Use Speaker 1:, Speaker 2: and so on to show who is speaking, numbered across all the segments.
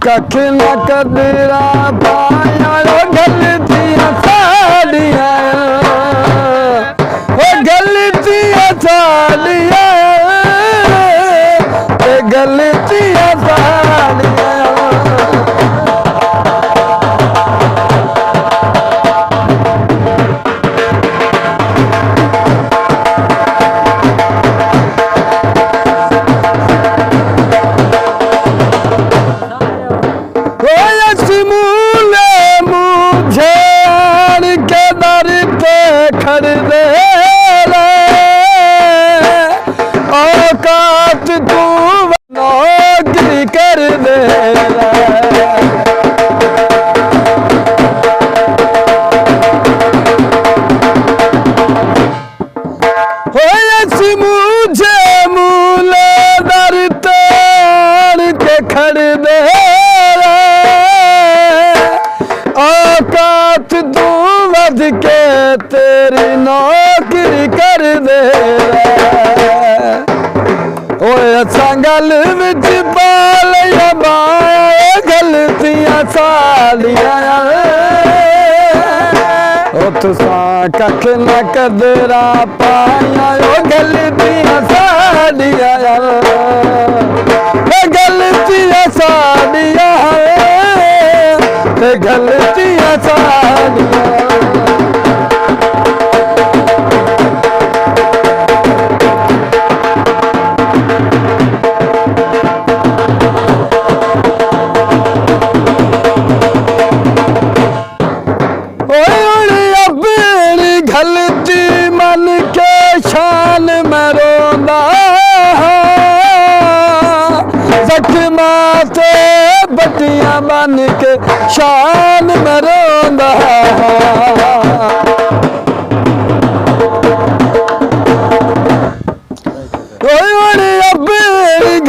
Speaker 1: कख न कदरा पाया गलतियां साड़ियां गलतियां साड़ियां गलतियां साड़ियां औकात तू नौकरी कर दे मुझे मूले दर तोड़ के खड़ दे औकात तू वध के तेरी नौकरी कर दे संगल विच बाल बाया गलतियां साड़ियां तुसा कख न कदरा पाया गलतियां साड़ियां गलतियां साड़ियां गलतियां साड़ियां गलती मन के शान में रोंदा जख्मा से बटियां बन के शान में रोंदा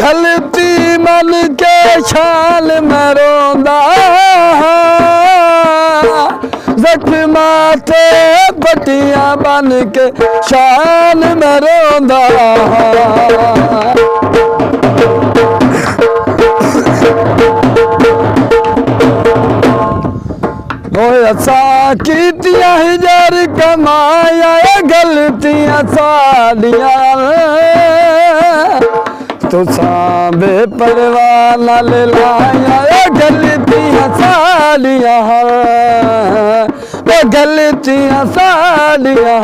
Speaker 1: गलती मन के शान में रोंदा जख्मा से बटियां बन के शान में रोंदा असा कीतियां हजार कमाया गलतियां साड़ियां तुसा बेपरवाह नाल लाया गलतियां साड़ियां गलतियां साड़ियां